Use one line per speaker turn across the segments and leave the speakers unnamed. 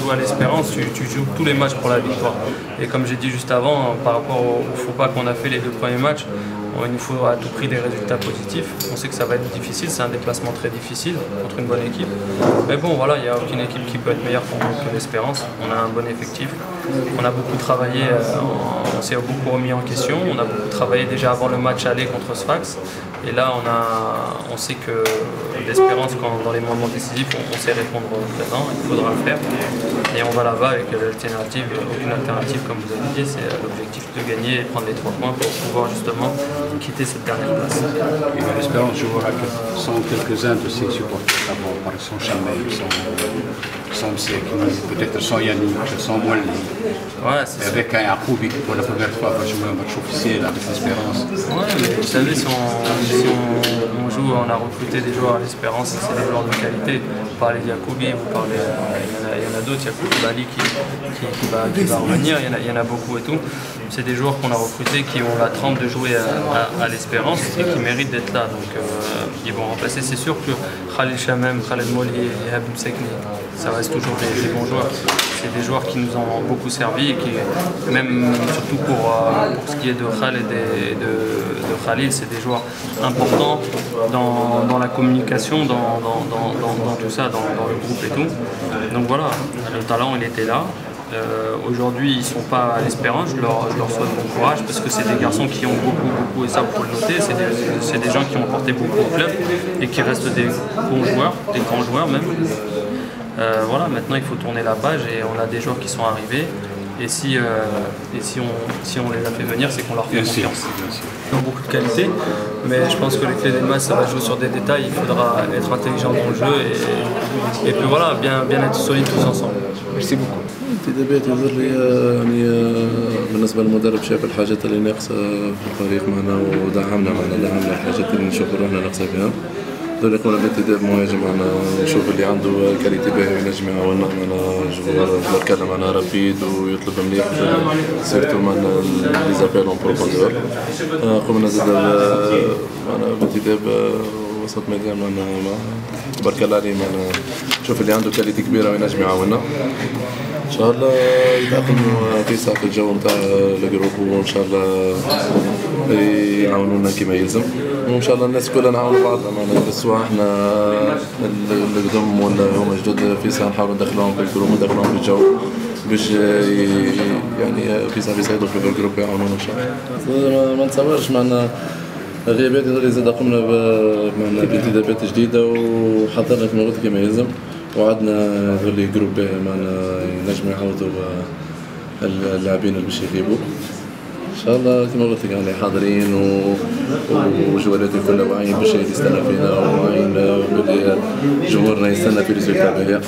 joues à l'Espérance, tu joues tous les matchs pour la victoire. Et comme j'ai dit juste avant, par rapport au faux pas qu'on a fait les 2 premiers matchs, il nous faut à tout prix des résultats positifs. On sait que ça va être difficile, c'est un déplacement très difficile contre une bonne équipe. Mais bon, voilà, il n'y a aucune équipe qui peut être meilleure que l'Espérance. On a un bon effectif, on a beaucoup travaillé, on s'est beaucoup remis en question. On a beaucoup travaillé déjà avant le match aller contre Sfax. Et là, on sait que l'Espérance, dans les moments décisifs, on sait répondre présent, il faudra le faire. Et on va là-bas avec l'alternative, aucune alternative, comme vous avez dit, c'est l'objectif de gagner et prendre les 3 points pour pouvoir justement quitter cette dernière place.
L'Espérance jouera sans quelques-uns de ses supporters, d'abord par son Chamel, sans Msek, peut-être sans Yannick, sans Moali.
Ouais,
avec un Yacoubi pour la première fois va jouer un match officiel avec l'Espérance.
Ouais, mais vous savez, si on joue, on a recruté des joueurs à l'Espérance, c'est des joueurs de qualité. Vous parlez de Yacoubi, vous parlez, il y en a d'autres, il y a Koulibaly qui va revenir, il y en a beaucoup et tout. C'est des joueurs qu'on a recrutés qui ont la trempe de jouer à l'Espérance et qui méritent d'être là. Donc ils vont remplacer. C'est sûr que Khalil Chamem, Khaled Mollier et Habib Sekni, ça reste toujours des bons joueurs. C'est des joueurs qui nous ont beaucoup servi et qui, même surtout pour ce qui est de Khaled et de Khalil, c'est des joueurs importants dans la communication, dans tout ça, dans le groupe et tout. Donc voilà, le talent il était là. Aujourd'hui ils ne sont pas à l'Espérance, je leur souhaite bon courage parce que c'est des garçons qui ont beaucoup, et ça vous le noter, c'est des gens qui ont apporté beaucoup au club et qui restent des bons joueurs, des grands joueurs même. Voilà, maintenant il faut tourner la page et on a des joueurs qui sont arrivés et si on les a fait venir, c'est qu'on leur fait confiance. Ils ont beaucoup de qualité, mais je pense que les clés des matchs ça va jouer sur des détails, il faudra être intelligent dans le jeu et puis voilà, bien être solide tous ensemble.
Merci beaucoup. انتدابات يظهر لي يعني بالنسبه للمدرب شاف الحاجات اللي ناقصه في الفريق معنا ودعمنا الحاجات اللي نشوف روحنا ناقصه فيها. دول يقوم بانتداب مهاجم معنا نشوف اللي عنده كاليتي باهي وينجم يعاوننا معنا جوار مركز معنا رابيد ويطلب مليح سيرتو معنا لي زابيل اون بروفوندور. قمنا زاد معنا بانتداب وسط ميدان معنا تبارك الله عليه معنا نشوف اللي عنده كاليتي كبيره وينجم يعاوننا. ان شاء الله يتعاقموا في ساعة الجو نتاع الجروب وان شاء الله يعاونونا كما يلزم وان شاء الله الناس كلها نعاونوا بعضنا معنا سواء احنا القدم ولا هما جدد في ساعة نحاولوا ندخلوهم في الجروب وندخلوهم في الجو باش يعني في ساعة يساعدوا في الجروب يعاونونا ان شاء الله. ما نتصورش معنا غيابات اللي زاد قمنا معنا بانتدابات جديدة وحضرنا كما قلت كما يلزم. وعدنا ذولي جروب معنا ينجموا يعوضوا اللاعبين اللي باش يغيبوا ان شاء الله كما قلت لك يعني حاضرين وجوالات كلها واعيين بالشيء اللي يستنى فينا وواعيين باللي جمهورنا يستنى في ريزولتا باهيه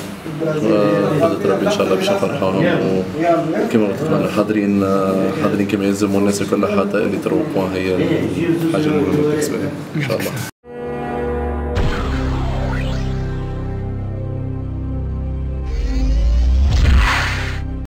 وقدرة ربي ان شاء الله باش نفرحوهم وكما قلت لك حاضرين كما يلزم والناس كلها حاطه اللي تروح هي الحاجه المهمه بالنسبه لهم ان شاء الله.